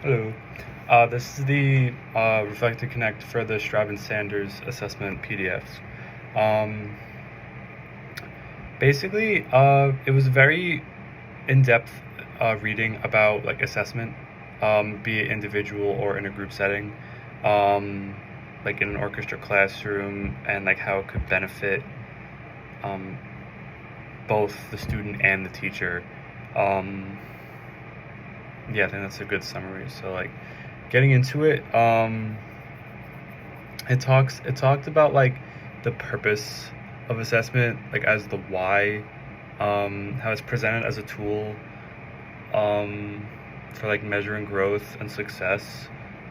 Hello. This is the Reflect to Connect for the Strabon Sanders Assessment PDFs. Um, it was very in-depth reading about like assessment, be it individual or in a group setting, um, like in an orchestra classroom, and like how it could benefit um, both the student and the teacher. Um, yeah, I think that's a good summary. So like getting into it. It talked about like the purpose of assessment, like as the why, how it's presented as a tool, um, for like measuring growth and success,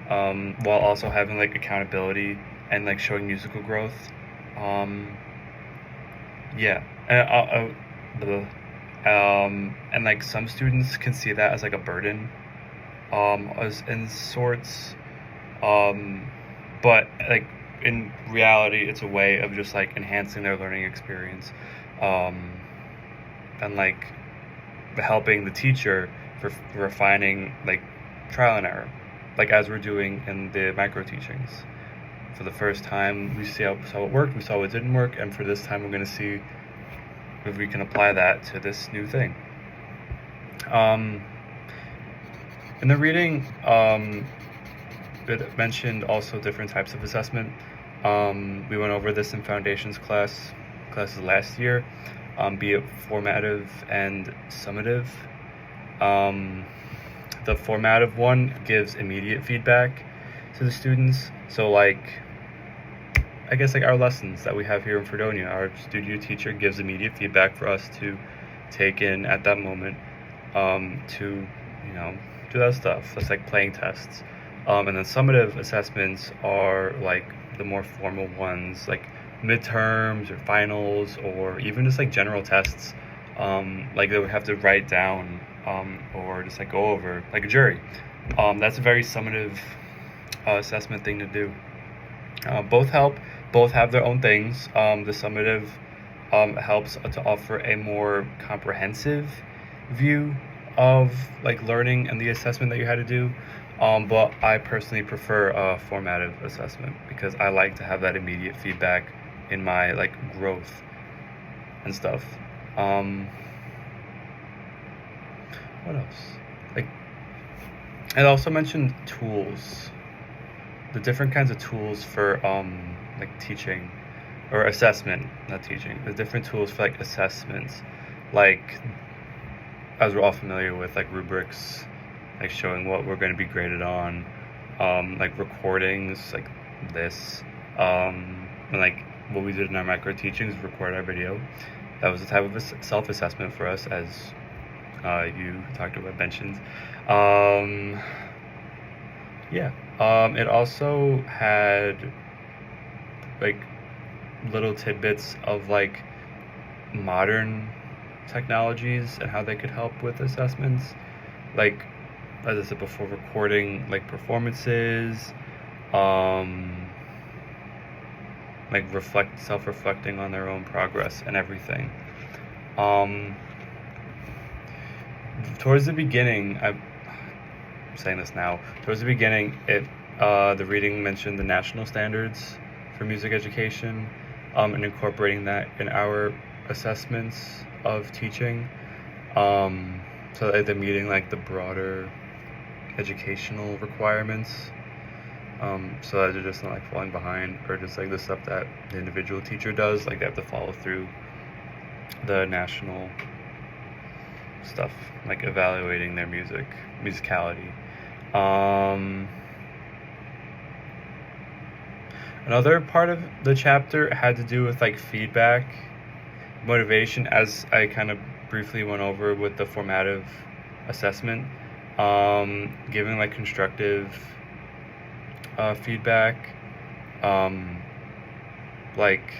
while also having like accountability and like showing musical growth. Um, yeah, and like some students can see that as like a burden, as in sorts. Um, but like in reality, it's a way of just like enhancing their learning experience, um, and like helping the teacher for refining like trial and error, like as we're doing in the micro teachings. For the first time, we saw it worked, we saw what didn't work, and for this time, we're going to see if we can apply that to this new thing. Um, in the reading, it mentioned also different types of assessment. We went over this in foundations classes last year, be it formative and summative. Um, the formative one gives immediate feedback to the students. So like, I guess like our lessons that we have here in Fredonia, our studio teacher gives immediate feedback for us to take in at that moment, to, you know, do that stuff. That's like playing tests. And then summative assessments are like the more formal ones, like midterms or finals or even just like general tests. Like they would have to write down, or just like go over like a jury. That's a very summative assessment thing to do. Both help, both have their own things. The summative helps to offer a more comprehensive view of like learning and the assessment that you had to do. But I personally prefer a formative assessment because I like to have that immediate feedback in my like growth and stuff. Um, what else? Like, it also mentioned tools, the different kinds of tools for like teaching or assessment, not teaching. The different tools for like assessments, like as we're all familiar with, like rubrics, like showing what we're going to be graded on, like recordings, like this, and like what we did in our micro teachings, record our video. That was a type of self-assessment for us, as you talked about mentioned. Um, yeah. It also had like little tidbits of like modern technologies and how they could help with assessments. Like, as I said before, recording like performances, um, like self-reflecting on their own progress and everything. Um, Towards the beginning, I'm saying this now. Towards the beginning, the reading mentioned the national standards for music education, and incorporating that in our assessments of teaching. So that they're meeting like the broader educational requirements, so that they're just not like falling behind or just like the stuff that the individual teacher does, like they have to follow through the national stuff, like evaluating their musicality. Um, Another part of the chapter had to do with like feedback, motivation, as I kind of briefly went over with the formative assessment, giving like constructive feedback, um, like,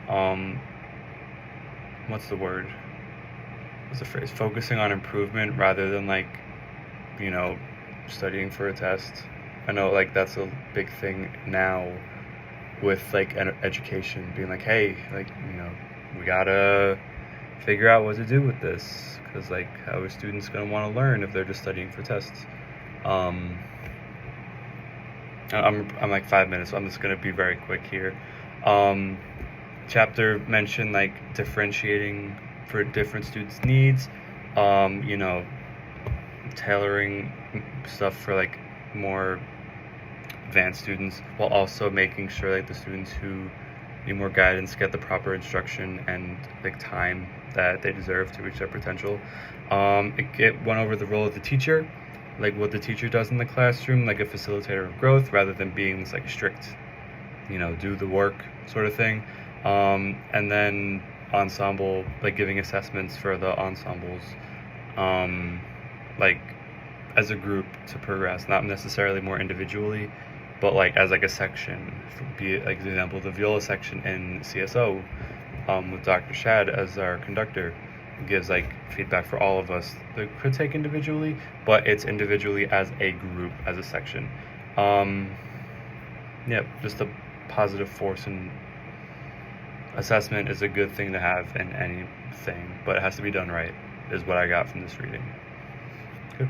um, what's the word? What's the phrase? Focusing on improvement rather than like, you know, studying for a test. I know like that's a big thing now with like education being like, hey, like, you know, we gotta figure out what to do with this, because like how are students going to want to learn if they're just studying for tests? I'm like 5 minutes, so I'm just going to be very quick here. Chapter mentioned like differentiating for different students' needs, you know, tailoring stuff for like more advanced students, while also making sure like the students who need more guidance get the proper instruction and like time that they deserve to reach their potential. It went over the role of the teacher, like what the teacher does in the classroom, like a facilitator of growth, rather than being this like strict, you know, do the work sort of thing. And then ensemble, like giving assessments for the ensembles, like as a group to progress, not necessarily more individually, but like as like a section. Be it like the example, the viola section in CSO, with Dr. Shad as our conductor, gives like feedback for all of us that could take individually, but it's individually as a group, as a section. Yeah, just a positive force, and assessment is a good thing to have in anything, but it has to be done right, is what I got from this reading. Good.